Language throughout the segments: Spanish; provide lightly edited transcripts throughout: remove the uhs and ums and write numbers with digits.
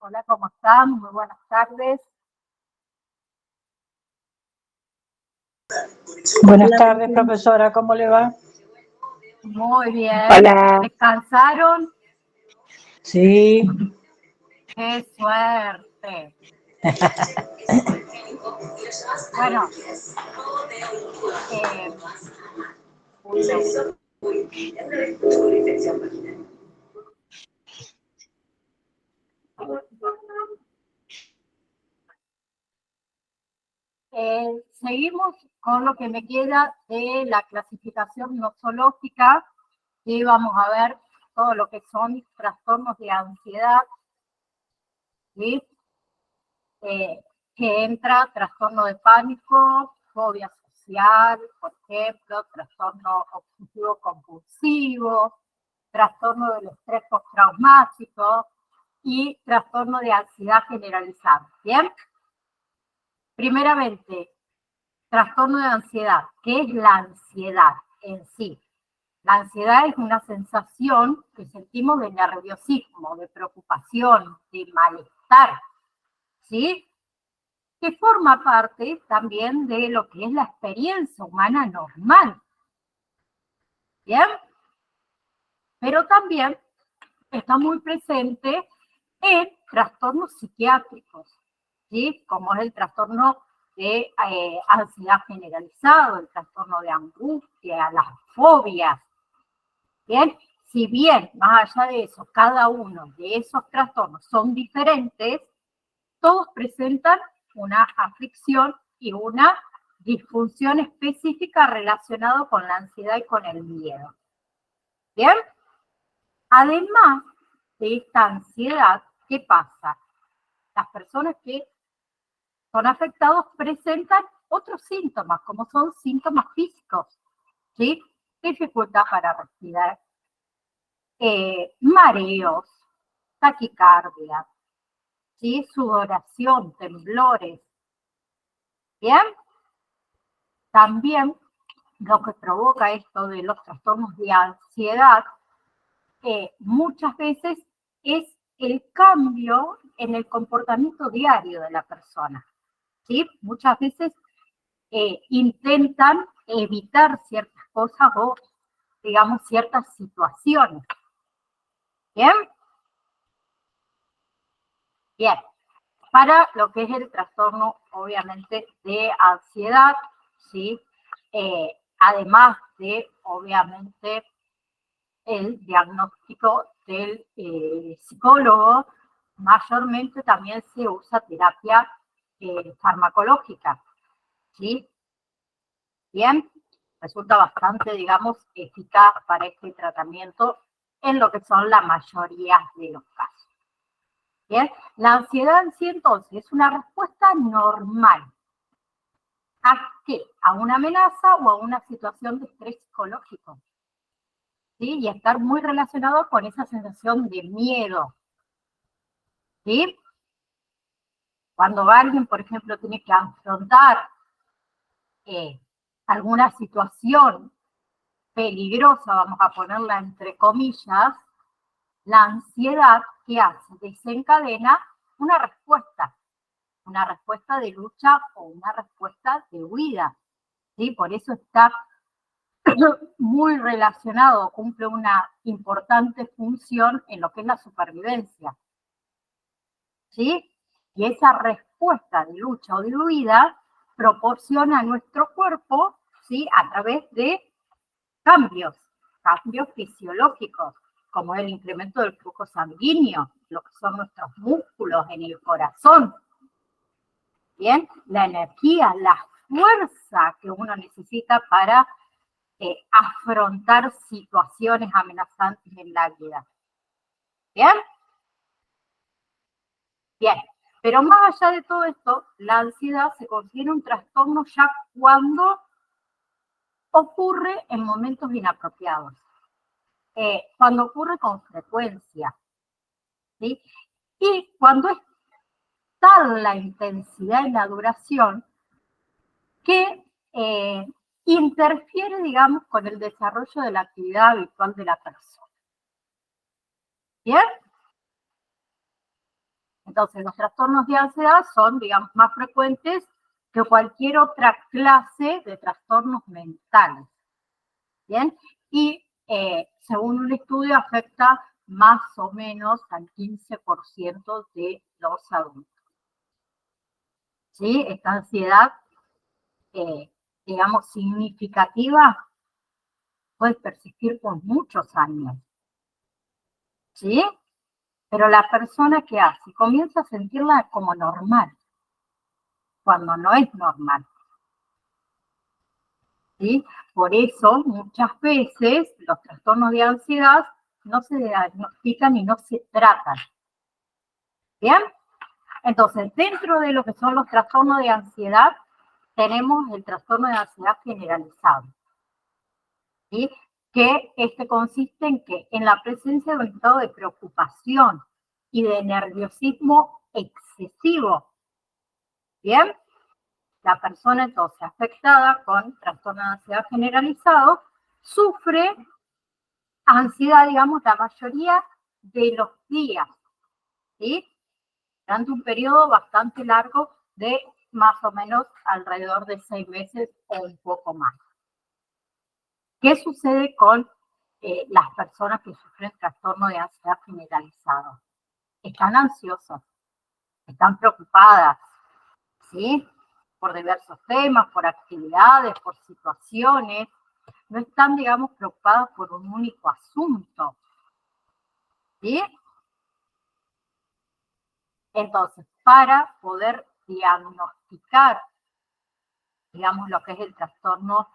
Hola, ¿cómo están? Muy buenas tardes. Buenas tardes, profesora, ¿cómo le va? Muy bien. Hola. ¿Descansaron? Sí. ¡Qué suerte! Bueno, seguimos con lo que me queda de la clasificación nosológica y vamos a ver todo lo que son trastornos de ansiedad, ¿sí? Que entra trastorno de pánico, fobia social, por ejemplo, trastorno obsesivo compulsivo, trastorno del estrés postraumático y trastorno de ansiedad generalizada. ¿Bien? Primeramente, trastorno de ansiedad. ¿Qué es la ansiedad en sí? La ansiedad es una sensación que sentimos de nerviosismo, de preocupación, de malestar, ¿sí? Que forma parte también de lo que es la experiencia humana normal. ¿Bien? Pero también está muy presente en trastornos psiquiátricos, ¿sí? Como es el trastorno de ansiedad generalizado, el trastorno de angustia, las fobias. Bien, si bien, más allá de eso, cada uno de esos trastornos son diferentes, todos presentan una aflicción y una disfunción específica relacionada con la ansiedad y con el miedo. ¿Bien? Además de esta ansiedad, ¿qué pasa? Las personas que son afectados presentan otros síntomas, como son síntomas físicos, ¿sí? Dificultad para respirar, mareos, taquicardia, ¿sí? Sudoración, temblores. ¿Bien? También lo que provoca esto de los trastornos de ansiedad muchas veces es el cambio en el comportamiento diario de la persona, ¿sí? Muchas veces intentan evitar ciertas cosas o, digamos, ciertas situaciones. ¿Bien? Bien. Para lo que es el trastorno, obviamente, de ansiedad, ¿sí? Además de, obviamente, el diagnóstico del psicólogo, mayormente también se usa terapia farmacológica, ¿sí? Bien, resulta bastante, digamos, eficaz para este tratamiento en lo que son la mayoría de los casos. Bien, la ansiedad en sí entonces es una respuesta normal. ¿A qué? A una amenaza o a una situación de estrés psicológico. ¿Sí? Y estar muy relacionado con esa sensación de miedo. ¿Sí? Cuando alguien, por ejemplo, tiene que afrontar alguna situación peligrosa, vamos a ponerla entre comillas, la ansiedad, ¿qué hace? Desencadena una respuesta de lucha o una respuesta de huida. ¿Sí? Por eso está muy relacionado, cumple una importante función en lo que es la supervivencia. ¿Sí? Y esa respuesta de lucha o de huida proporciona a nuestro cuerpo, ¿sí? A través de cambios fisiológicos, como el incremento del flujo sanguíneo, lo que son nuestros músculos en el corazón. Bien, la energía, la fuerza que uno necesita para afrontar situaciones amenazantes en la vida. ¿Bien? Bien, pero más allá de todo esto, la ansiedad se considera un trastorno ya cuando ocurre en momentos inapropiados, cuando ocurre con frecuencia, ¿sí? Y cuando es tal la intensidad y la duración que interfiere, digamos, con el desarrollo de la actividad habitual de la persona. ¿Bien? Entonces, los trastornos de ansiedad son, digamos, más frecuentes que cualquier otra clase de trastornos mentales. ¿Bien? Y según un estudio afecta más o menos al 15% de los adultos. ¿Sí? Esta ansiedad, digamos, significativa puede persistir por muchos años. ¿Sí? Pero la persona que hace comienza a sentirla como normal, cuando no es normal. ¿Sí? Por eso, muchas veces, los trastornos de ansiedad no se diagnostican y no se tratan. ¿Bien? Entonces, dentro de lo que son los trastornos de ansiedad, tenemos el trastorno de ansiedad generalizado. ¿Sí? Que consiste en que en la presencia de un estado de preocupación y de nerviosismo excesivo. ¿Bien? La persona entonces afectada con trastorno de ansiedad generalizado sufre ansiedad, digamos, la mayoría de los días, ¿sí? Durante un periodo bastante largo de más o menos alrededor de 6 meses o un poco más. ¿Qué sucede con las personas que sufren trastorno de ansiedad generalizado? Están ansiosas, están preocupadas, ¿sí? Por diversos temas, por actividades, por situaciones. No están, digamos, preocupadas por un único asunto, ¿sí? Entonces, para poder diagnosticar, digamos, lo que es el trastorno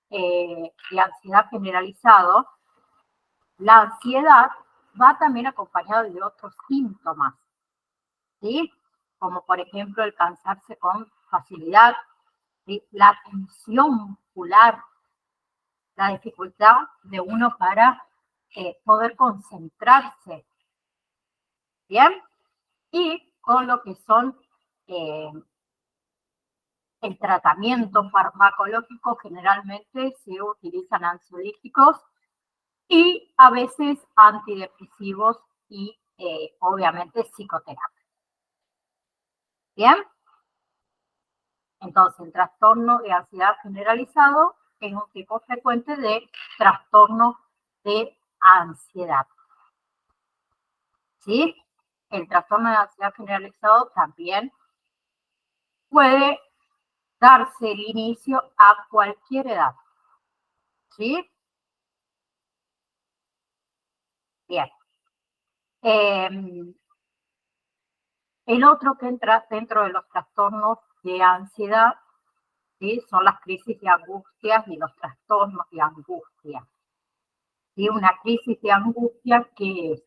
de ansiedad generalizado, la ansiedad va también acompañada de otros síntomas, ¿sí? Como por ejemplo el cansarse con facilidad, ¿sí? La tensión muscular, la dificultad de uno para poder concentrarse, ¿bien? Y con lo que son el tratamiento farmacológico, generalmente se utilizan ansiolíticos y a veces antidepresivos y obviamente psicoterapia. ¿Bien? Entonces, el trastorno de ansiedad generalizado es un tipo frecuente de trastorno de ansiedad. ¿Sí? El trastorno de ansiedad generalizado también puede darse el inicio a cualquier edad. ¿Sí? Bien. El otro que entra dentro de los trastornos de ansiedad, ¿sí? Son las crisis de angustia y los trastornos de angustia. ¿Sí? Una crisis de angustia que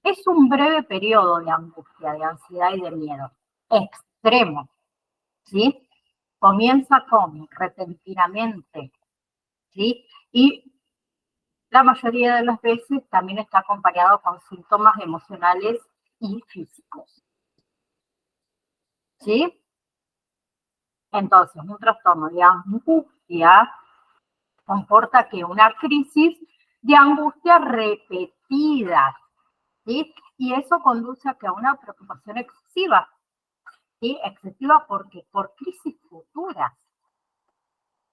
es un breve periodo de angustia, de ansiedad y de miedo, extremo, ¿sí? Comienza con repentinamente, ¿sí? Y la mayoría de las veces también está acompañado con síntomas emocionales y físicos, ¿sí? Entonces, un trastorno de angustia comporta que una crisis de angustia repetida, ¿sí? Y eso conduce a que una preocupación excesiva, ¿sí? Excesiva porque por crisis futuras,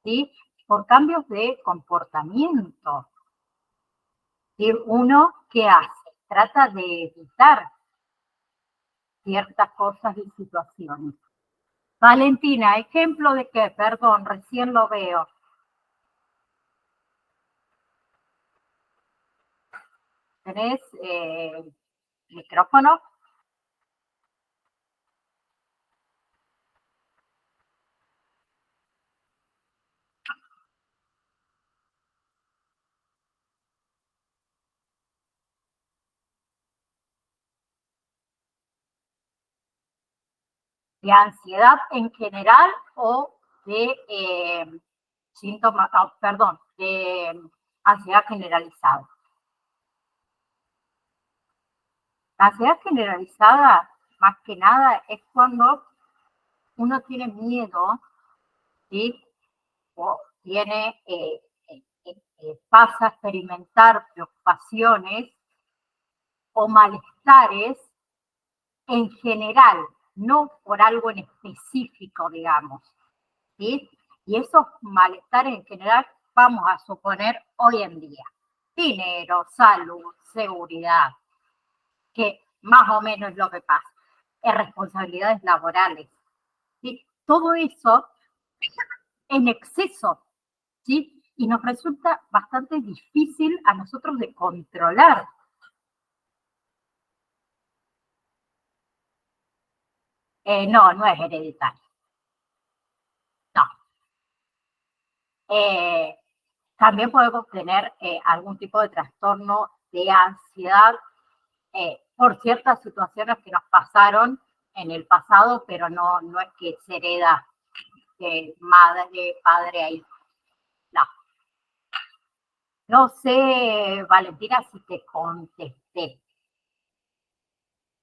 ¿sí? Por cambios de comportamiento. ¿Sí? Uno, ¿qué hace? Trata de evitar ciertas cosas y situaciones. Valentina, ¿ejemplo de qué? Perdón, recién lo veo. ¿Tenés micrófono? ¿De ansiedad en general o de síntomas, perdón, de ansiedad generalizada? La ansiedad generalizada, más que nada, es cuando uno tiene miedo, ¿sí? O tiene, pasa a experimentar preocupaciones o malestares en general, no por algo en específico, digamos, ¿sí? Y esos malestares en general, vamos a suponer hoy en día, dinero, salud, seguridad, que más o menos es lo que pasa, responsabilidades laborales, ¿sí? Todo eso en exceso, ¿sí? Y nos resulta bastante difícil a nosotros de controlar. No, no es hereditario. No. También podemos tener algún tipo de trastorno de ansiedad por ciertas situaciones que nos pasaron en el pasado, pero no es que se hereda de madre, padre a hijo. No. No sé, Valentina, si te contesté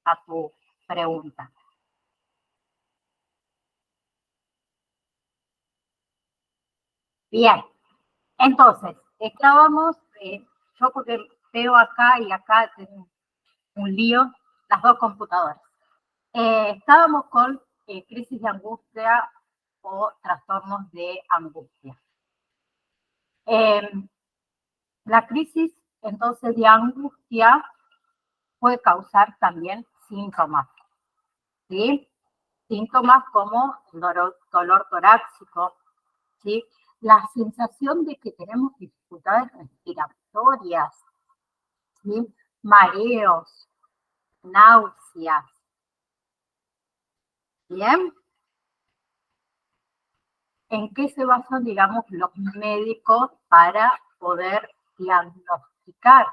a tu pregunta. Bien, entonces, estábamos, yo porque veo acá y acá tengo un lío, las dos computadoras. Estábamos con crisis de angustia o trastornos de angustia. La crisis, entonces, de angustia puede causar también síntomas, ¿sí? Síntomas como dolor torácico, ¿sí? La sensación de que tenemos dificultades respiratorias, ¿sí? Mareos, náuseas. ¿Bien? ¿En qué se basan, digamos, los médicos para poder diagnosticar?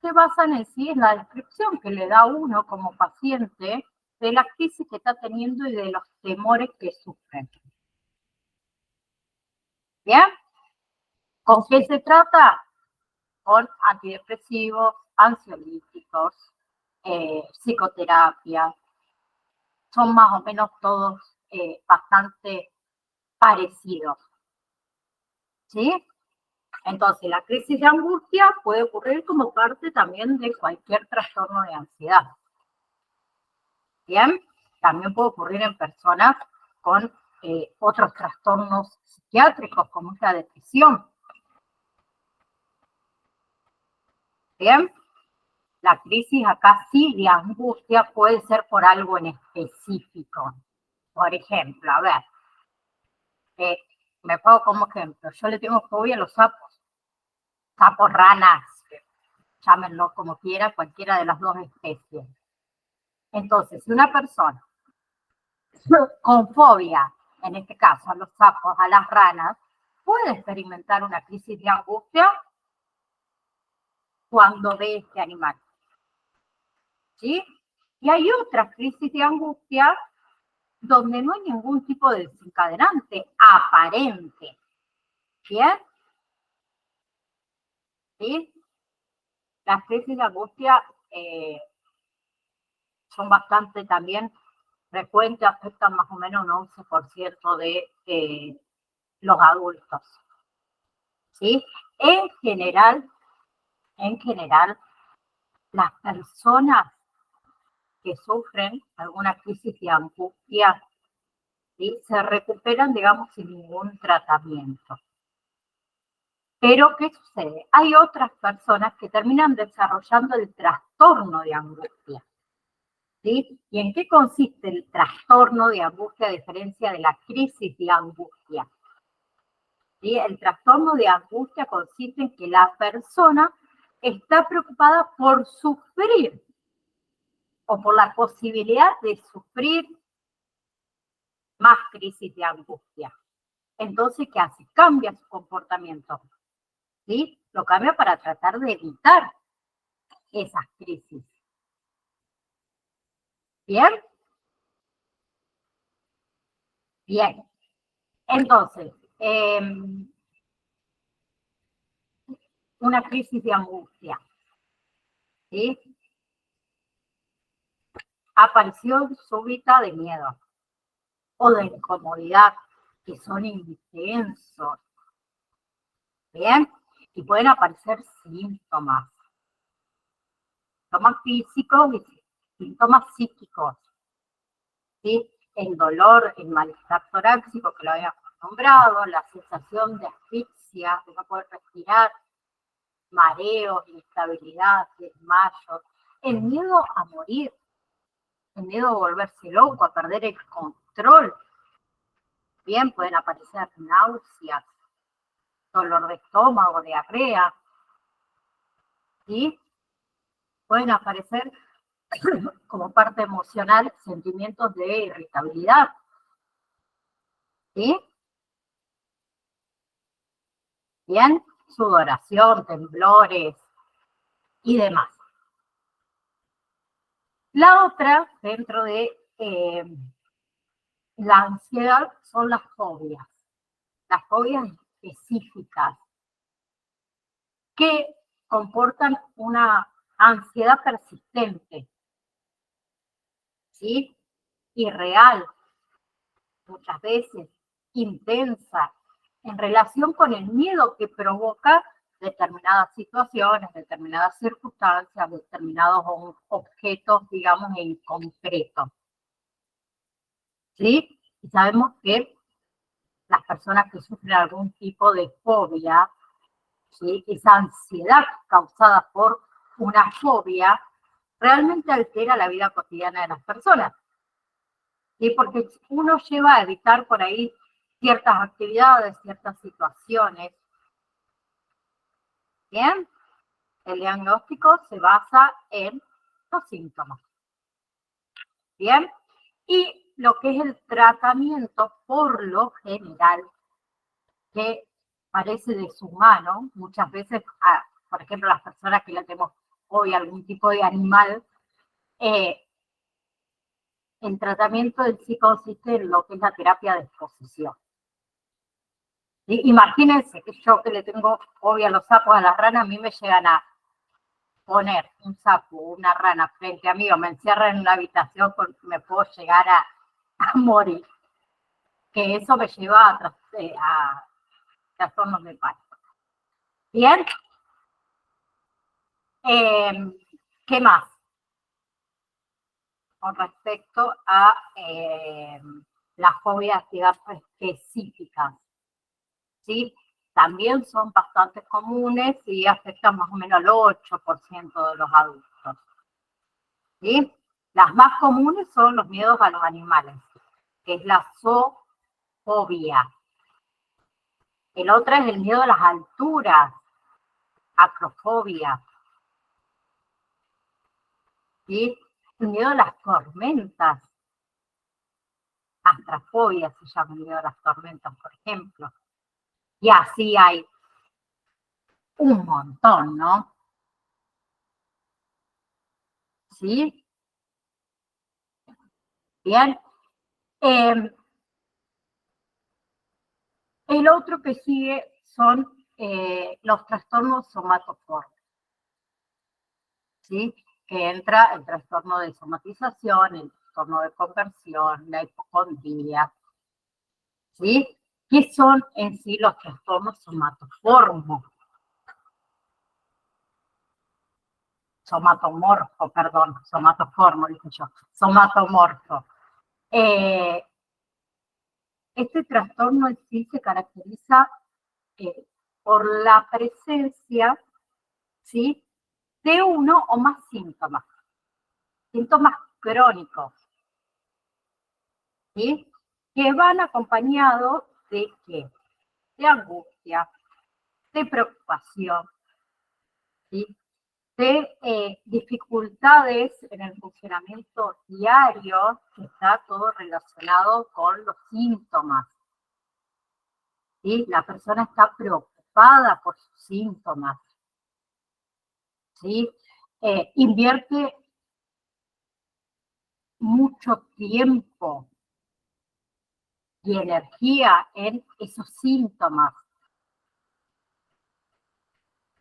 Se basan en sí en la descripción que le da uno como paciente de la crisis que está teniendo y de los temores que sufren. ¿Bien? ¿Con qué se trata? Con antidepresivos, ansiolíticos, psicoterapia. Son más o menos todos bastante parecidos. ¿Sí? Entonces, la crisis de angustia puede ocurrir como parte también de cualquier trastorno de ansiedad. Bien, también puede ocurrir en personas con otros trastornos psiquiátricos, como es la depresión. Bien, la crisis acá sí de angustia puede ser por algo en específico. Por ejemplo, a ver, me pongo como ejemplo, yo le tengo fobia a los sapos, sapos, ranas, llámenlo como quiera, cualquiera de las dos especies. Entonces, si una persona con fobia, en este caso a los sapos, a las ranas, puede experimentar una crisis de angustia cuando ve este animal. ¿Sí? Y hay otras crisis de angustia donde no hay ningún tipo de desencadenante aparente. ¿Bien? ¿Sí? Las crisis de angustia son bastante también frecuentes, afectan más o menos un 11% de los adultos. ¿Sí? En general, las personas que sufren alguna crisis de angustia, ¿sí? Se recuperan, digamos, sin ningún tratamiento. Pero, ¿qué sucede? Hay otras personas que terminan desarrollando el trastorno de angustia. ¿Sí? ¿Y en qué consiste el trastorno de angustia a diferencia de la crisis de angustia? ¿Sí? El trastorno de angustia consiste en que la persona está preocupada por sufrir o por la posibilidad de sufrir más crisis de angustia. Entonces, ¿qué hace? Cambia su comportamiento. ¿Sí? Lo cambia para tratar de evitar esas crisis. ¿Bien? Bien. Entonces, una crisis de angustia. ¿Sí? Aparición súbita de miedo o de incomodidad, que son intensos. ¿Bien? Y pueden aparecer síntomas. Síntomas físicos y síntomas psíquicos, ¿sí? El dolor, el malestar torácico, que lo habíamos nombrado, la sensación de asfixia, de no poder respirar, mareos, inestabilidad, desmayos, el miedo a morir, el miedo a volverse loco, a perder el control. Bien, pueden aparecer náuseas, dolor de estómago, diarrea, ¿sí? Pueden aparecer como parte emocional sentimientos de irritabilidad, ¿sí? Bien, sudoración, temblores y demás. La otra, dentro de la ansiedad, son las fobias específicas, que comportan una ansiedad persistente, ¿sí? Irreal, muchas veces, intensa, en relación con el miedo que provoca determinadas situaciones, determinadas circunstancias, determinados objetos, digamos, en concreto. ¿Sí? Y sabemos que las personas que sufren algún tipo de fobia, ¿sí? Esa ansiedad causada por una fobia, realmente altera la vida cotidiana de las personas. ¿Sí? Porque uno lleva a evitar por ahí ciertas actividades, ciertas situaciones. Bien, el diagnóstico se basa en los síntomas. Bien, y lo que es el tratamiento, por lo general, que parece deshumano, muchas veces, por ejemplo, las personas que le tenemos hoy algún tipo de animal, el tratamiento del sí consiste en lo que es la terapia de exposición. Imagínense que yo que le tengo fobia a los sapos, a las ranas, a mí me llegan a poner un sapo, una rana frente a mí o me encierran en una habitación porque me puedo llegar a morir. Que eso me lleva a trastornos de pánico. Bien. ¿Qué más? Con respecto a las fobias, digamos, específicas, ¿sí? También son bastante comunes y afectan más o menos al 8% de los adultos, ¿sí? Las más comunes son los miedos a los animales, que es la zoofobia. El otro es el miedo a las alturas, acrofobia, ¿sí? El miedo a las tormentas, astrafobia se llama el miedo a las tormentas, por ejemplo. Y así hay un montón, ¿no? ¿Sí? Bien. El otro que sigue son los trastornos somatoformes, ¿sí? Que entra el trastorno de somatización, el trastorno de conversión, la hipocondría, ¿sí? ¿Qué son en sí los trastornos somatoformos? Somatoformo, dije yo, somatomorfo. Este trastorno en sí se caracteriza por la presencia, ¿sí?, de uno o más síntomas crónicos, ¿sí?, que van acompañados de ¿qué? De angustia, de preocupación, ¿sí?, de dificultades en el funcionamiento diario, que está todo relacionado con los síntomas, ¿sí? La persona está preocupada por sus síntomas, ¿sí? Invierte mucho tiempo y energía en esos síntomas.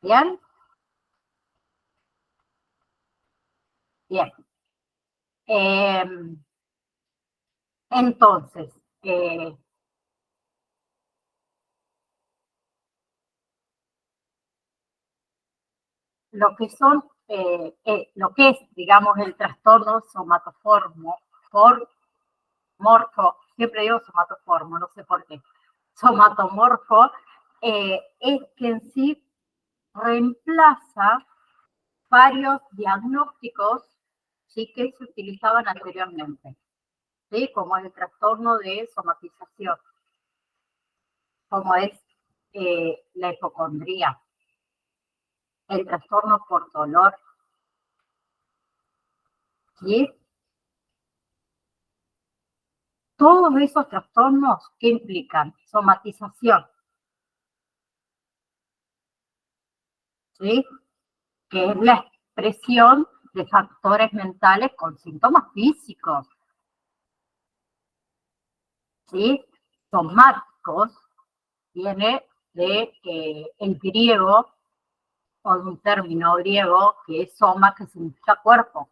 ¿Bien? Bien. Entonces, lo que son lo que es, digamos, el trastorno morfo, siempre digo somatoformo, no sé por qué, somatomorfo, es que en sí reemplaza varios diagnósticos, ¿sí?, que se utilizaban anteriormente, ¿sí?, como el trastorno de somatización, como es la hipocondría, el trastorno por dolor, ¿sí? Todos esos trastornos que implican somatización, ¿sí?, que es la expresión de factores mentales con síntomas físicos, ¿sí? Somáticos, viene de el griego, o de un término griego que es soma, que significa cuerpo.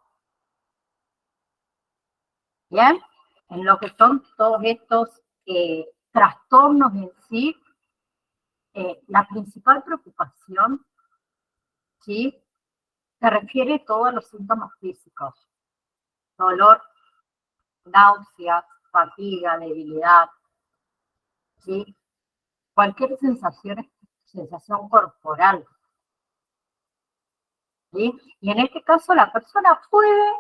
¿Bien? En lo que son todos estos trastornos en sí, la principal preocupación, ¿sí?, se refiere a todos los síntomas físicos: dolor, náuseas, fatiga, debilidad, ¿sí?, cualquier sensación corporal, ¿sí? Y en este caso la persona puede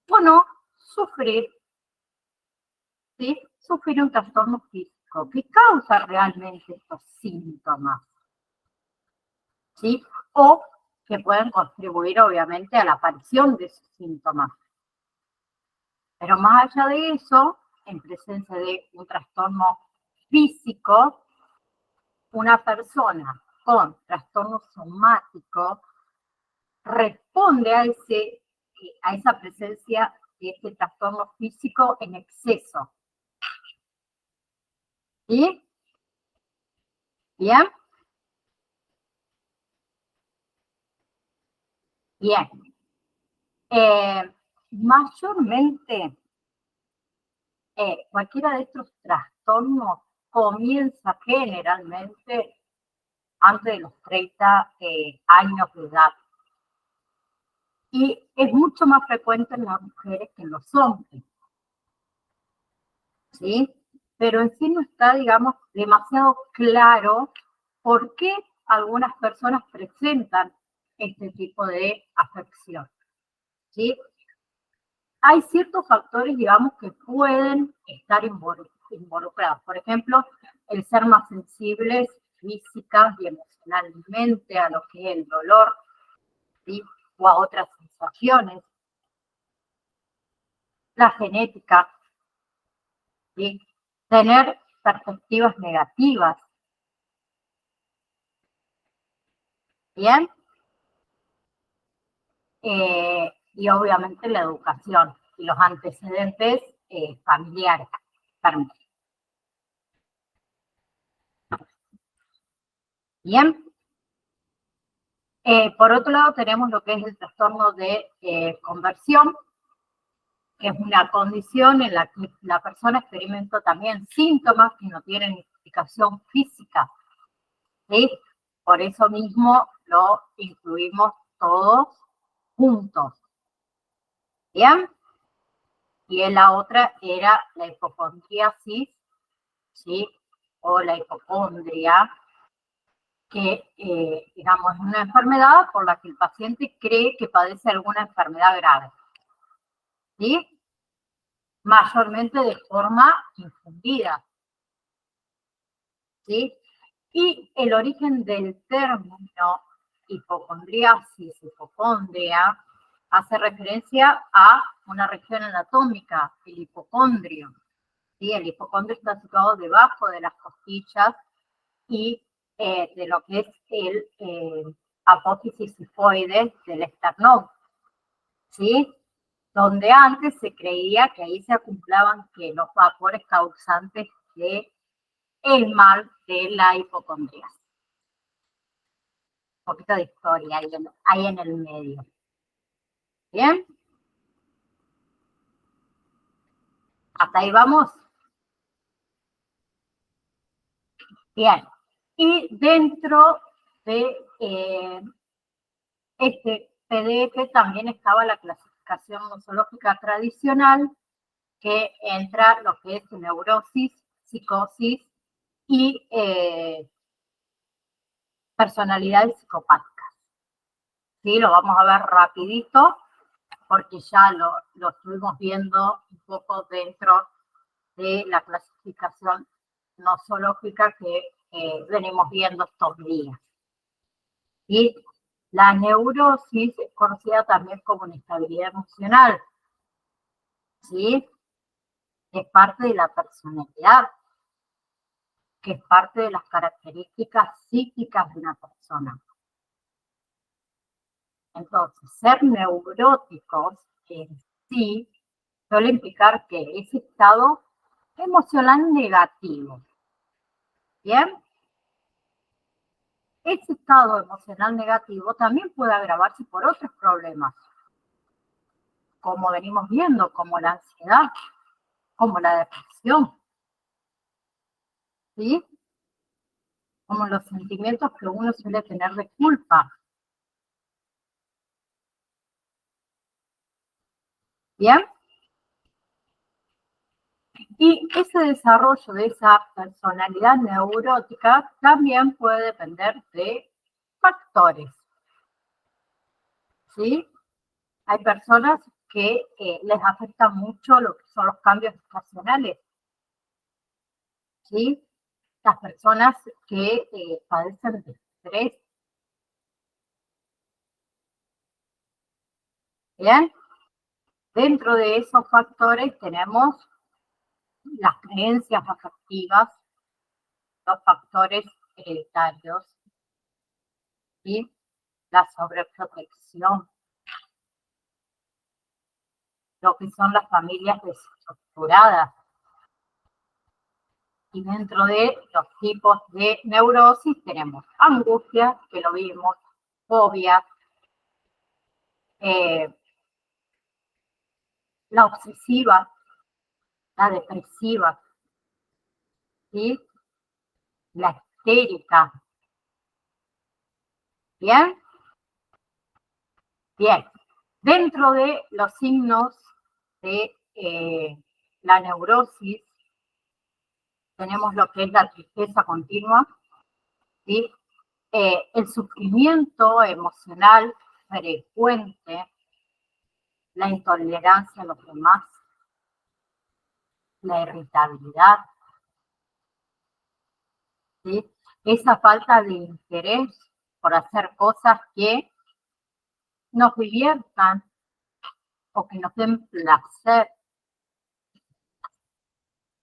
o no sufrir, ¿sí?, sufrir un trastorno físico que causa realmente estos síntomas, ¿sí?, o que pueden contribuir obviamente a la aparición de esos síntomas. Pero más allá de eso, en presencia de un trastorno físico, una persona con trastorno somático responde a esa presencia de este trastorno físico en exceso. ¿Sí? ¿Bien? Bien. Mayormente, cualquiera de estos trastornos comienza generalmente antes de los 30 años de edad. Y es mucho más frecuente en las mujeres que en los hombres, ¿sí? Pero en sí no está, digamos, demasiado claro por qué algunas personas presentan este tipo de afección, ¿sí? Hay ciertos factores, digamos, que pueden estar involucrados. Por ejemplo, el ser más sensibles física y emocionalmente a lo que es el dolor, ¿sí?, o a otras sensaciones. La genética, ¿sí?, tener perspectivas negativas. Bien. Y obviamente la educación y los antecedentes familiares. Bien. Por otro lado, tenemos lo que es el trastorno de conversión, que es una condición en la que la persona experimenta también síntomas que no tienen explicación física, ¿sí? Por eso mismo lo incluimos todos juntos. ¿Bien? Y la otra era la hipocondriasis, ¿sí?, o la hipocondria, que, digamos, es una enfermedad por la que el paciente cree que padece alguna enfermedad grave, ¿sí?, mayormente de forma infundida, ¿sí? Y el origen del término hipocondriasis, hipocondria, hace referencia a una región anatómica, el hipocondrio, ¿sí? El hipocondrio está situado debajo de las costillas y de lo que es el apófisis sifoide del esternón, ¿sí?, donde antes se creía que ahí se acumulaban los vapores causantes del mal de la hipocondria. Un poquito de historia ahí en el medio. ¿Bien? ¿Hasta ahí vamos? Bien. Y dentro de este PDF también estaba la clasificación nosológica tradicional, que entra lo que es neurosis, psicosis y personalidades psicopáticas. ¿Sí? Lo vamos a ver rapidito, porque ya lo estuvimos viendo un poco dentro de la clasificación nosológica que venimos viendo estos días. Y la neurosis es conocida también como inestabilidad emocional, ¿sí? Es parte de la personalidad, que es parte de las características psíquicas de una persona. Entonces, ser neuróticos en sí suele implicar que ese estado emocional negativo, ¿bien? Ese estado emocional negativo también puede agravarse por otros problemas, como venimos viendo, como la ansiedad, como la depresión, ¿sí? Como los sentimientos que uno suele tener de culpa. ¿Bien? Y ese desarrollo de esa personalidad neurótica también puede depender de factores, ¿sí? Hay personas que les afecta mucho lo que son los cambios estacionales, ¿sí? Las personas que padecen de estrés, ¿bien? Dentro de esos factores tenemos las creencias afectivas, los factores hereditarios, ¿sí? La sobreprotección, lo que son las familias desestructuradas. Y dentro de los tipos de neurosis tenemos angustia, que lo vimos, fobia, la obsesiva, la depresiva, ¿sí? La histérica. ¿Bien? Bien. Dentro de los signos de la neurosis tenemos lo que es la tristeza continua, ¿sí? El sufrimiento emocional frecuente, la intolerancia a los demás, la irritabilidad, ¿sí? Esa falta de interés por hacer cosas que nos diviertan o que nos den placer,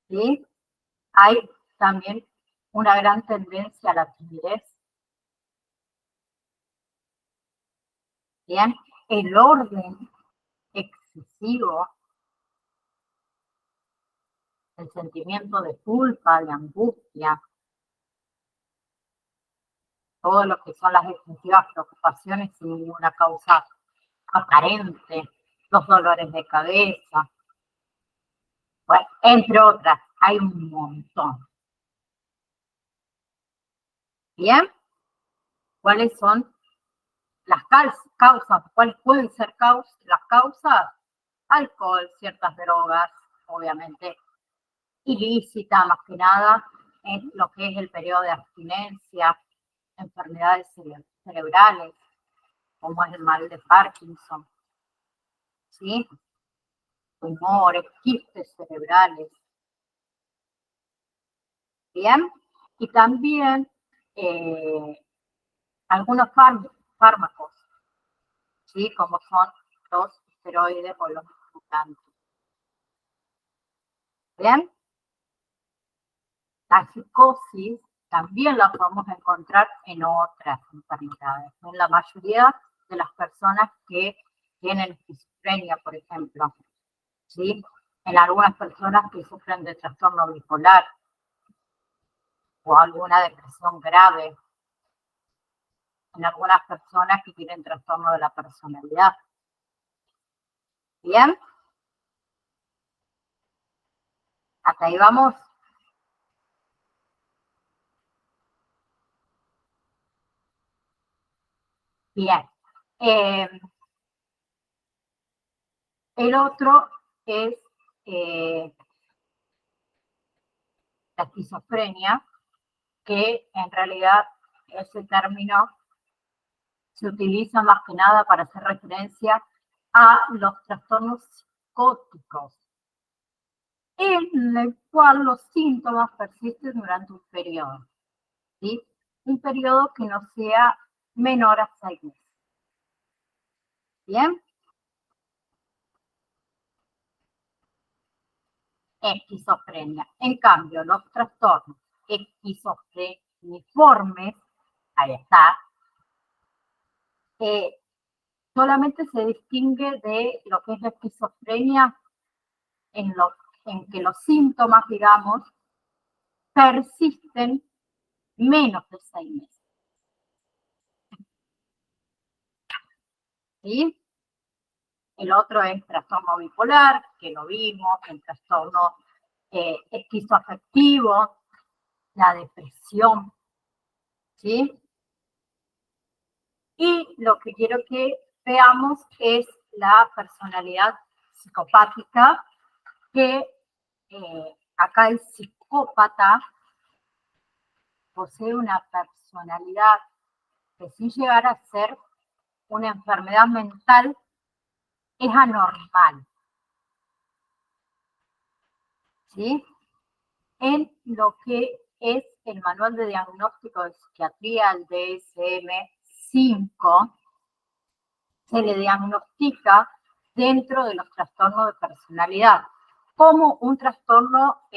¿sí? Hay también una gran tendencia a la timidez. Bien, el orden excesivo, el sentimiento de culpa, de angustia, todo lo que son las excesivas preocupaciones sin ninguna causa aparente, los dolores de cabeza, bueno, entre otras, hay un montón. Bien, ¿cuáles son las causas? ¿Cuáles pueden ser las causas? Alcohol, ciertas drogas, obviamente, ilícita más que nada, en lo que es el periodo de abstinencia, enfermedades cerebrales, como es el mal de Parkinson, ¿sí? Tumores, quistes cerebrales, ¿bien? Y también algunos fármacos, ¿sí? Como son los esteroides o los estimulantes, ¿bien? La psicosis también la podemos encontrar en otras enfermedades, en la mayoría de las personas que tienen esquizofrenia, por ejemplo, ¿sí? En algunas personas que sufren de trastorno bipolar o alguna depresión grave, en algunas personas que tienen trastorno de la personalidad. ¿Bien? Hasta ahí vamos. Bien. El otro es la esquizofrenia, que en realidad ese término se utiliza más que nada para hacer referencia a los trastornos psicóticos, en el cual los síntomas persisten durante un periodo, ¿sí? Un periodo que no sea menor a 6 meses. ¿Bien? Esquizofrenia. En cambio, los trastornos esquizofreniformes, ahí está, solamente se distingue de lo que es la esquizofrenia en que los síntomas, digamos, persisten menos de 6 meses. ¿Sí? El otro es trastorno bipolar, que lo vimos, el trastorno esquizoafectivo, la depresión, ¿sí? Y lo que quiero que veamos es la personalidad psicopática, que acá el psicópata posee una personalidad que, sin llegar a ser una enfermedad mental, es anormal, ¿sí? En lo que es el Manual de Diagnóstico de Psiquiatría, el DSM-5, se le diagnostica dentro de los trastornos de personalidad como un trastorno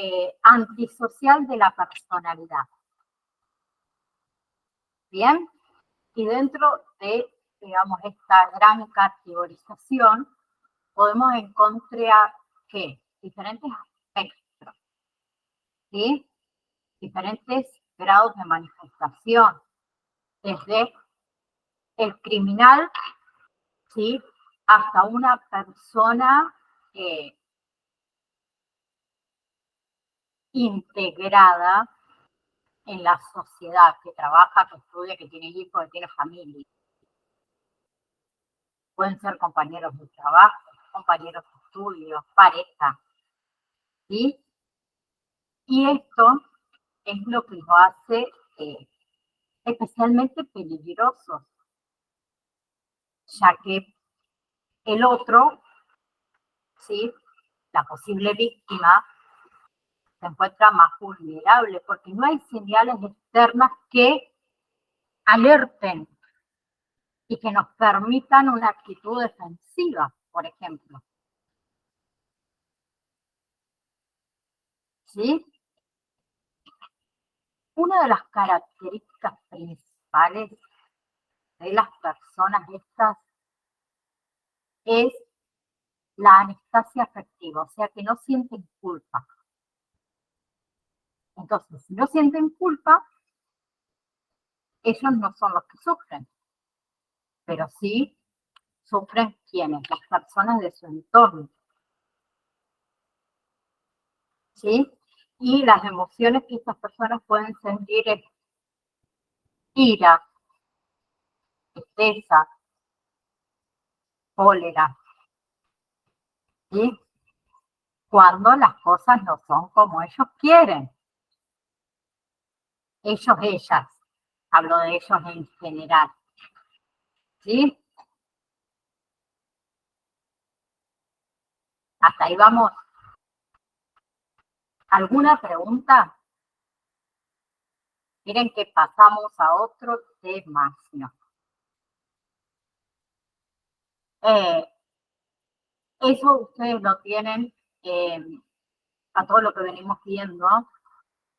antisocial de la personalidad. ¿Bien? Y dentro de, digamos, esta gran categorización, podemos encontrar que diferentes aspectos, ¿sí? Diferentes grados de manifestación, desde el criminal, ¿sí?, hasta una persona integrada en la sociedad, que trabaja, que estudia, que tiene hijos, que tiene familia. Pueden ser compañeros de trabajo, compañeros de estudio, pareja, ¿sí? Y esto es lo que lo hace especialmente peligrosos, ya que el otro, ¿sí?, la posible víctima, se encuentra más vulnerable porque no hay señales externas que alerten y que nos permitan una actitud defensiva, por ejemplo. ¿Sí? Una de las características principales de las personas estas es la anestesia afectiva, o sea que no sienten culpa. Entonces, si no sienten culpa, ellos no son los que sufren, pero sí sufren quienes, las personas de su entorno. ¿Sí? Y las emociones que estas personas pueden sentir es ira, tristeza, cólera, ¿sí?, cuando las cosas no son como ellos quieren. Ellos, ellas, hablo de ellos en general, ¿sí? Hasta ahí vamos. ¿Alguna pregunta? Miren que pasamos a otro tema. ¿No? Eso ustedes lo tienen a todo lo que venimos viendo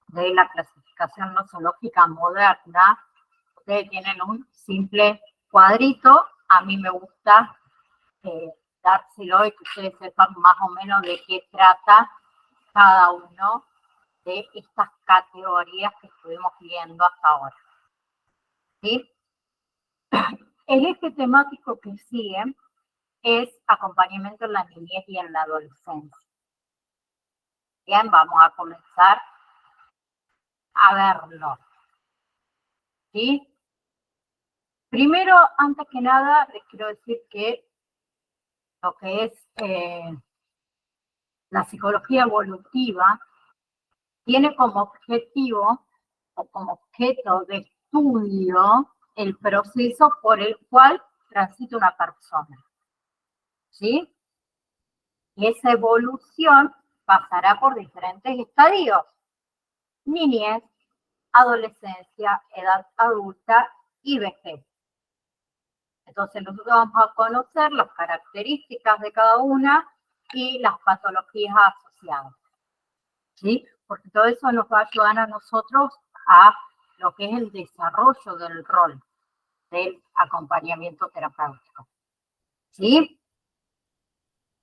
de la clasificación nosológica moderna. Ustedes tienen un simple cuadrito. A mí me gusta dárselo y que ustedes sepan más o menos de qué trata cada uno de estas categorías que estuvimos viendo hasta ahora. ¿Sí? El eje temático que sigue es acompañamiento en la niñez y en la adolescencia. Bien, vamos a comenzar a verlo. ¿Sí? Primero, antes que nada, les quiero decir que lo que es la psicología evolutiva, tiene como objetivo o como objeto de estudio el proceso por el cual transita una persona, ¿sí? Y esa evolución pasará por diferentes estadios: niñez, adolescencia, edad adulta y vejez. Entonces nosotros vamos a conocer las características de cada una y las patologías asociadas, ¿sí? Porque todo eso nos va a ayudar a nosotros a lo que es el desarrollo del rol del acompañamiento terapéutico, ¿sí?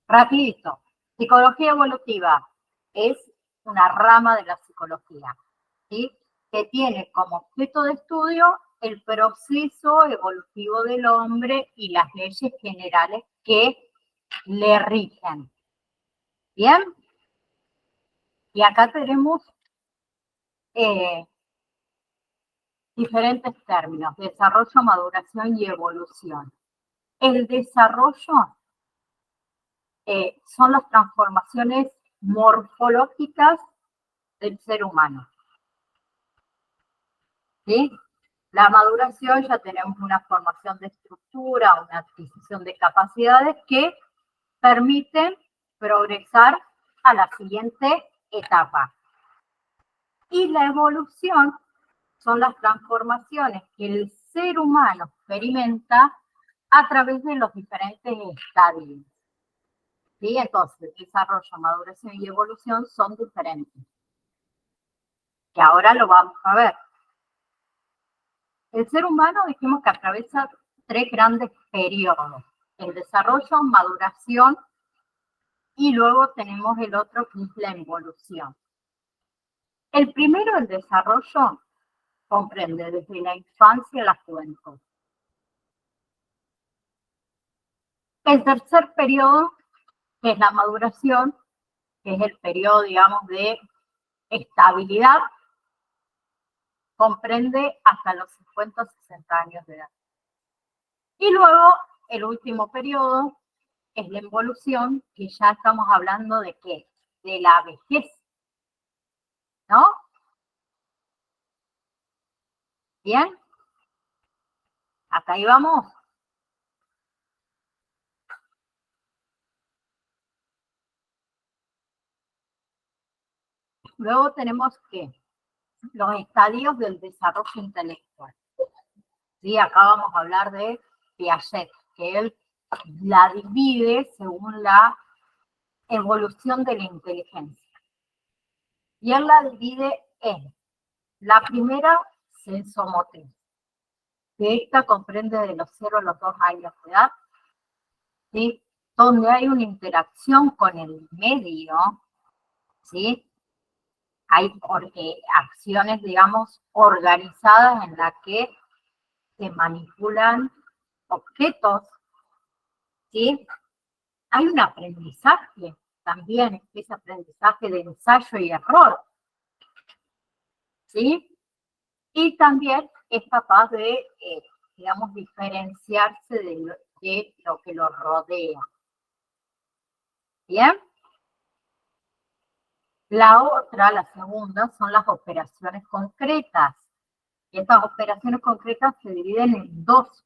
Rapidito. Psicología evolutiva es una rama de la psicología, ¿sí? Que tiene como objeto de estudio el proceso evolutivo del hombre y las leyes generales que le rigen. ¿Bien? Y acá tenemos diferentes términos: desarrollo, maduración y evolución. El desarrollo son las transformaciones morfológicas del ser humano, ¿sí? La maduración, ya tenemos una formación de estructura, una adquisición de capacidades que permiten progresar a la siguiente etapa. Y la evolución son las transformaciones que el ser humano experimenta a través de los diferentes estadios, ¿sí? Entonces, desarrollo, maduración y evolución son diferentes, que ahora lo vamos a ver. El ser humano, dijimos que atraviesa 3 grandes periodos: el desarrollo, maduración y luego tenemos el otro que es la evolución. El primero, el desarrollo, comprende desde la infancia a la juventud. El tercer periodo, que es la maduración, que es el periodo, digamos, de estabilidad, comprende hasta los 50 o 60 años de edad. Y luego, el último periodo es la evolución, que ya estamos hablando de ¿qué? De la vejez, ¿no? ¿Bien? ¿Hasta ahí vamos? Luego tenemos que los estadios del desarrollo intelectual. ¿Sí? Acá vamos a hablar de Piaget, que él la divide según la evolución de la inteligencia. Y él la divide en la primera, sensomotriz, que esta comprende de los 0 a los 2 años de edad, ¿sí? Donde hay una interacción con el medio, ¿sí? Hay acciones, digamos, organizadas en las que se manipulan objetos, ¿sí? Hay un aprendizaje también, ese aprendizaje de ensayo y error, ¿sí? Y también es capaz de, digamos, diferenciarse de lo que lo rodea. ¿Bien? La otra, la segunda, son las operaciones concretas. Y estas operaciones concretas se dividen en 2.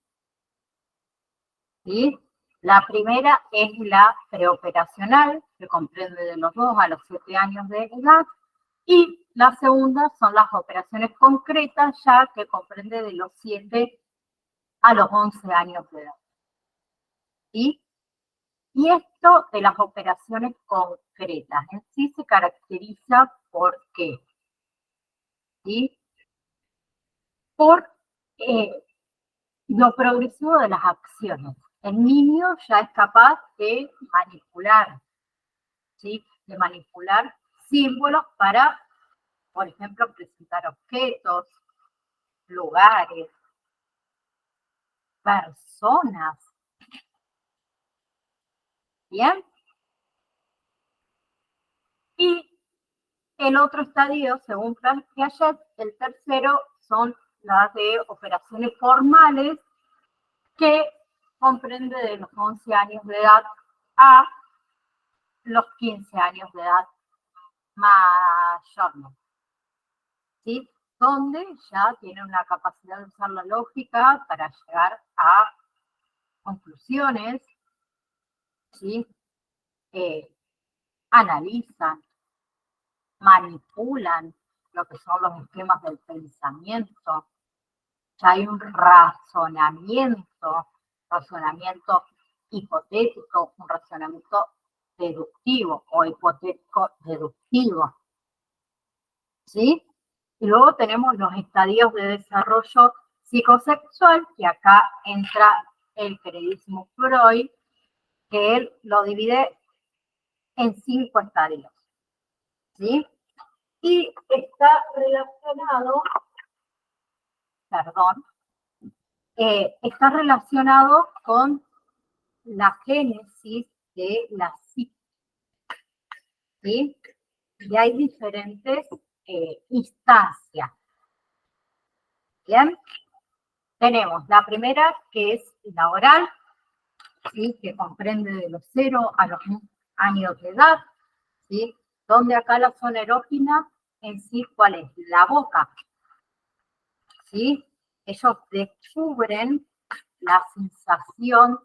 ¿Sí? La primera es la preoperacional, que comprende de los 2 a los 7 años de edad. Y la segunda son las operaciones concretas, ya que comprende de los 7 a los 11 años de edad. ¿Sí? Y esto de las operaciones concretas en sí se caracteriza por qué, ¿sí? Por lo progresivo de las acciones. El niño ya es capaz de manipular, ¿sí? De manipular símbolos para, por ejemplo, presentar objetos, lugares, personas. ¿Bien? Y el otro estadio, según Piaget, el tercero, son las de operaciones formales, que comprende de los 11 años de edad a los 15 años de edad mayormente, ¿sí? Donde ya tiene una capacidad de usar la lógica para llegar a conclusiones, ¿sí? Analizan, manipulan lo que son los esquemas del pensamiento. Ya hay un razonamiento hipotético, un razonamiento deductivo o hipotético deductivo, ¿sí? Y luego tenemos los estadios de desarrollo psicosexual, que acá entra el queridísimo Freud, que él lo divide en 5 estadios, ¿sí? Y está relacionado, está relacionado con la génesis de la psique, ¿sí? Y hay diferentes instancias. Bien, tenemos la primera, que es la oral, ¿sí? Que comprende de los 0 a los años de edad, ¿sí? Donde acá la zona erógena en sí, ¿cuál es? La boca, ¿sí? Ellos descubren la sensación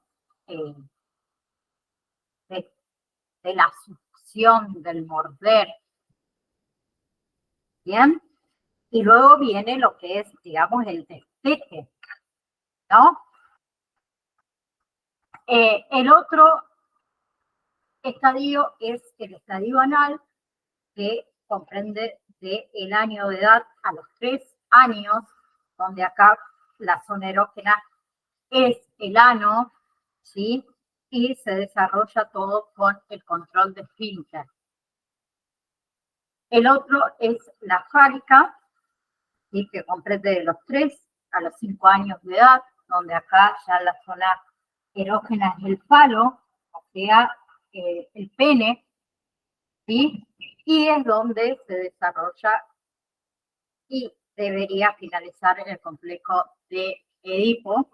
de la succión, del morder, ¿bien? Y luego viene lo que es, digamos, el desteje, ¿no? El otro estadio es el estadio anal, que comprende del año de edad a los 3 años, donde acá la zona erógena es el ano, ¿sí? Y se desarrolla todo con el control de esfínter. El otro es la fálica, ¿sí? Que comprende de los 3 a los 5 años de edad, donde acá ya la zona erógena es el falo, o sea, el pene, ¿sí? Y es donde se desarrolla y debería finalizar en el complejo de Edipo.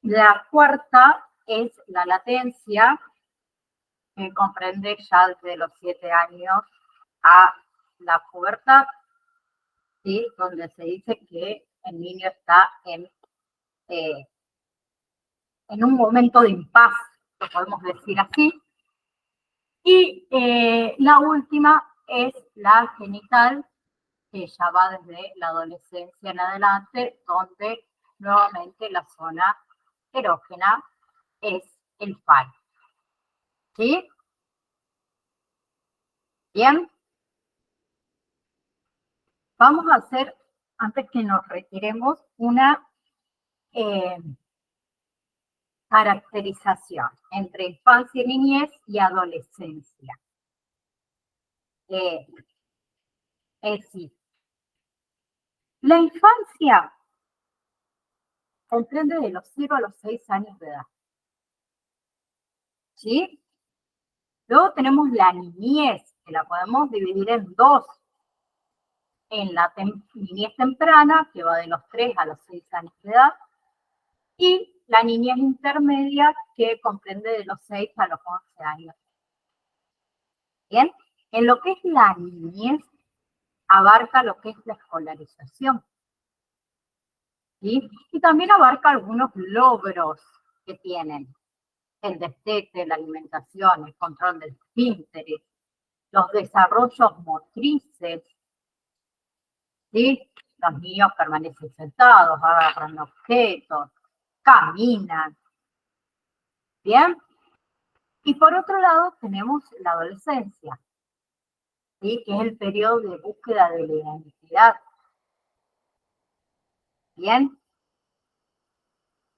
La cuarta es la latencia, que comprende ya desde los 7 años a la pubertad, ¿sí? Donde se dice que el niño está en un momento de impas, lo podemos decir así. Y la última es la genital, que ya va desde la adolescencia en adelante, donde nuevamente la zona erógena es el falo. ¿Sí? Bien. Vamos a hacer, antes que nos retiremos, una caracterización entre infancia, niñez y adolescencia. Es decir, la infancia comprende de los 0 a los 6 años de edad. ¿Sí? Luego tenemos la niñez, que la podemos dividir en 2. En la niñez temprana, que va de los 3 a los 6 años de edad, y la niñez intermedia, que comprende de los 6 a los 11 años. Bien, en lo que es la niñez, abarca lo que es la escolarización, ¿sí? Y también abarca algunos logros que tienen: el destete, la alimentación, el control del esfínter, los desarrollos motrices, ¿sí? Los niños permanecen sentados, agarran objetos, caminan. ¿Bien? Y por otro lado tenemos la adolescencia, ¿sí? Que es el periodo de búsqueda de la identidad. ¿Bien?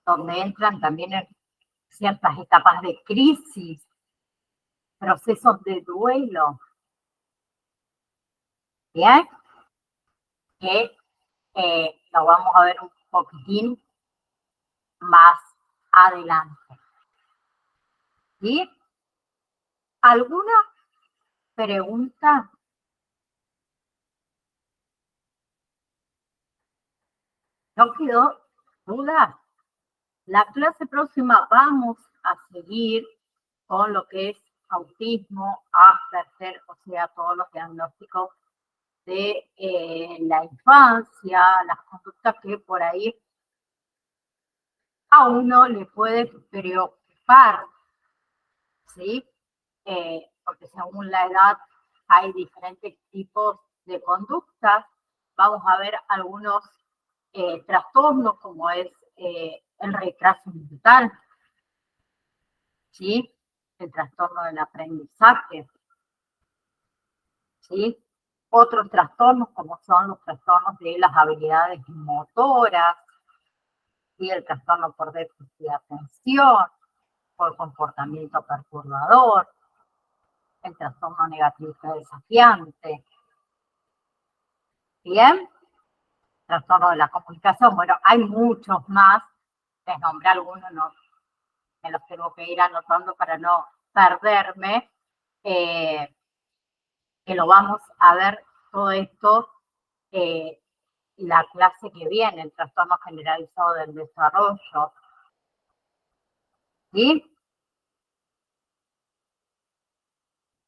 Donde entran también en ciertas etapas de crisis, procesos de duelo. ¿Bien? Que lo vamos a ver un poquitín más adelante. ¿Sí? ¿Alguna pregunta? ¿No quedó duda? La clase próxima vamos a seguir con lo que es autismo, Asperger, o sea, todos los diagnósticos de la infancia, las conductas que por ahí a uno le puede preocupar, ¿sí? Porque según la edad hay diferentes tipos de conductas. Vamos a ver algunos trastornos como es el retraso mental, ¿sí? El trastorno del aprendizaje, ¿sí? Otros trastornos como son los trastornos de las habilidades motoras, ¿sí? El trastorno por déficit de atención, por comportamiento perturbador, el trastorno negativista desafiante, ¿bien? Trastorno de la comunicación, bueno, hay muchos más, les nombré algunos, no, me los tengo que ir anotando para no perderme, que lo vamos a ver todo esto la clase que viene, el trastorno generalizado del desarrollo. ¿Sí?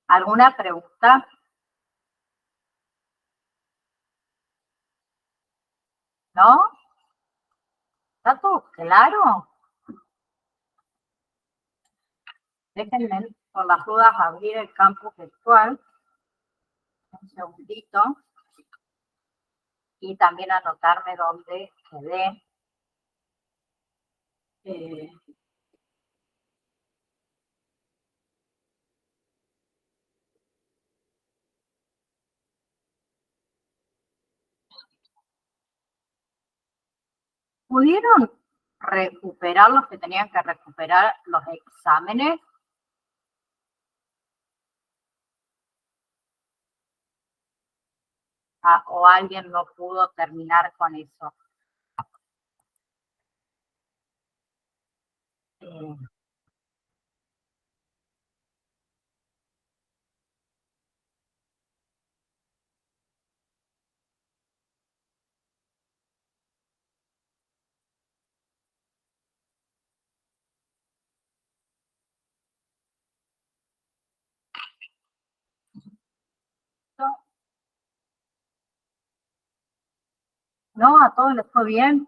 ¿Alguna pregunta? ¿No? ¿Está todo claro? Déjenme por las dudas abrir el campo virtual. Un segundito. Y también anotarme dónde quedé. ¿Pudieron recuperar los que tenían que recuperar los exámenes? ¿O alguien no pudo terminar con eso? ¿No? ¿A todos les fue bien?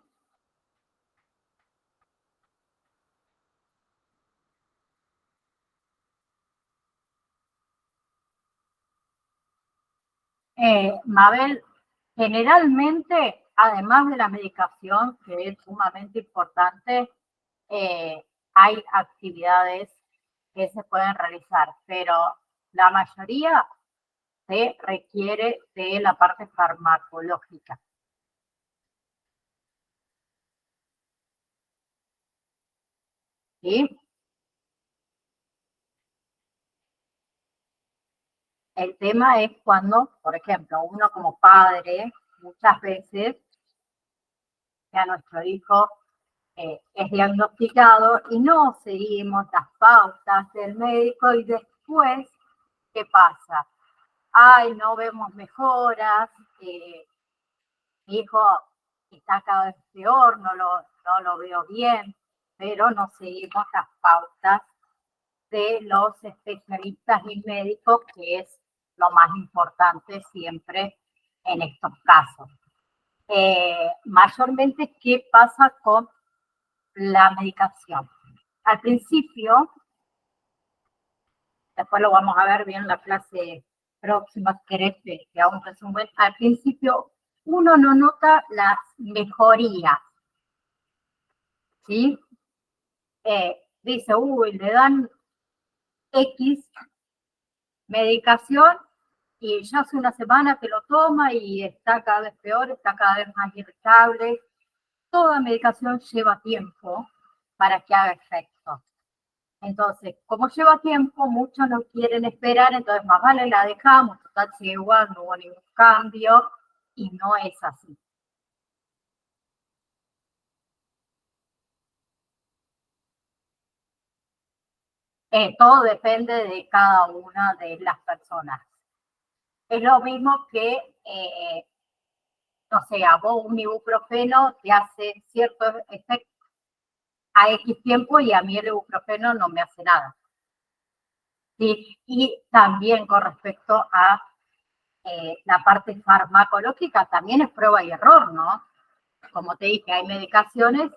Mabel, generalmente, además de la medicación, que es sumamente importante, hay actividades que se pueden realizar, pero la mayoría se requiere de la parte farmacológica. ¿Sí? El tema es cuando, por ejemplo, uno como padre, muchas veces, que a nuestro hijo es diagnosticado y no seguimos las pautas del médico y después, ¿qué pasa? Ay, no vemos mejoras, mi hijo está cada vez peor, no lo veo bien, pero no seguimos las pautas de los especialistas y médicos, que es lo más importante siempre en estos casos. Mayormente, ¿qué pasa con la medicación? Al principio, después lo vamos a ver bien en la clase próxima, si querés que haga un resumen, al principio uno no nota las mejorías, ¿sí? Dice, uy, le dan X medicación y ya hace una semana que lo toma y está cada vez peor, está cada vez más irritable. Toda medicación lleva tiempo para que haga efecto. Entonces, como lleva tiempo, muchos no quieren esperar, entonces más vale la dejamos, total sigue igual, no hubo ningún cambio, y no es así. Todo depende de cada una de las personas. Es lo mismo que, no sé, a vos un ibuprofeno te hace cierto efecto a X tiempo y a mí el ibuprofeno no me hace nada. ¿Sí? Y también con respecto a la parte farmacológica, también es prueba y error, ¿no? Como te dije, hay medicaciones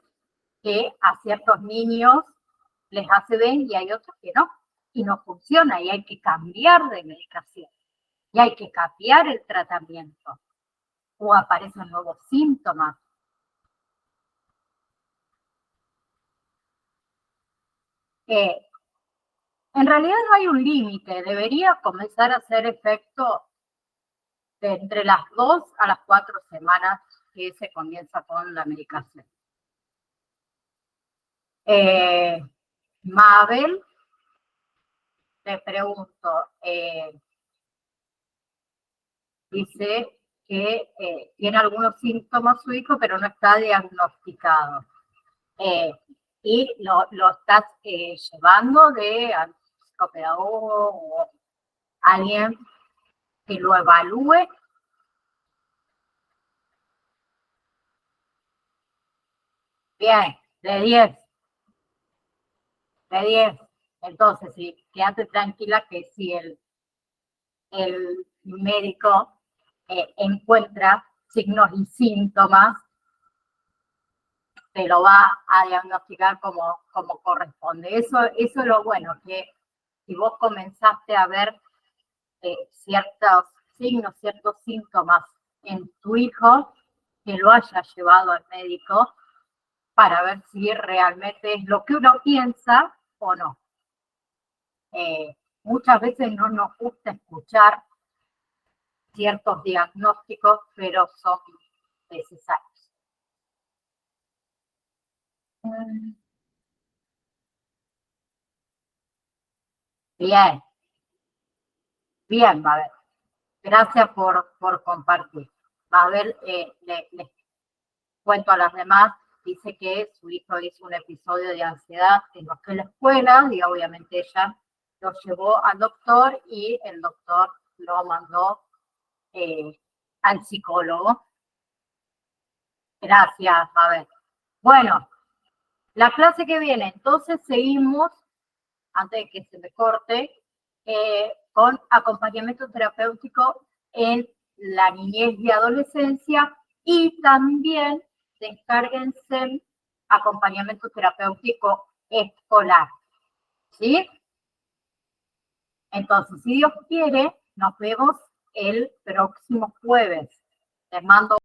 que a ciertos niños les hace bien y hay otros que no, y no funciona, y hay que cambiar de medicación, y hay que cambiar el tratamiento, o aparecen nuevos síntomas. En realidad no hay un límite, debería comenzar a hacer efecto de entre las 2 a las 4 semanas que se comienza con la medicación. Mabel, te pregunto, dice que tiene algunos síntomas su hijo, pero no está diagnosticado. Y lo estás llevando de al psicopedagogo o alguien que lo evalúe. Bien, de 10. De 10. Entonces, sí, quédate tranquila que si el médico encuentra signos y síntomas, te lo va a diagnosticar como corresponde. Eso es lo bueno, que si vos comenzaste a ver ciertos signos, ciertos síntomas en tu hijo, que lo haya llevado al médico para ver si realmente es lo que uno piensa o no. Muchas veces no nos gusta escuchar ciertos diagnósticos, pero son necesarios. Bien, bien, Mabel. Gracias por compartir. Mabel, les cuento a las demás, dice que su hijo hizo un episodio de ansiedad en la escuela y obviamente ella lo llevó al doctor y el doctor lo mandó al psicólogo. Gracias, Mabel. Bueno, la clase que viene, entonces seguimos, antes de que se me corte, con acompañamiento terapéutico en la niñez y adolescencia y también descárguense acompañamiento terapéutico escolar, ¿sí? Entonces, si Dios quiere, nos vemos el próximo jueves. Les mando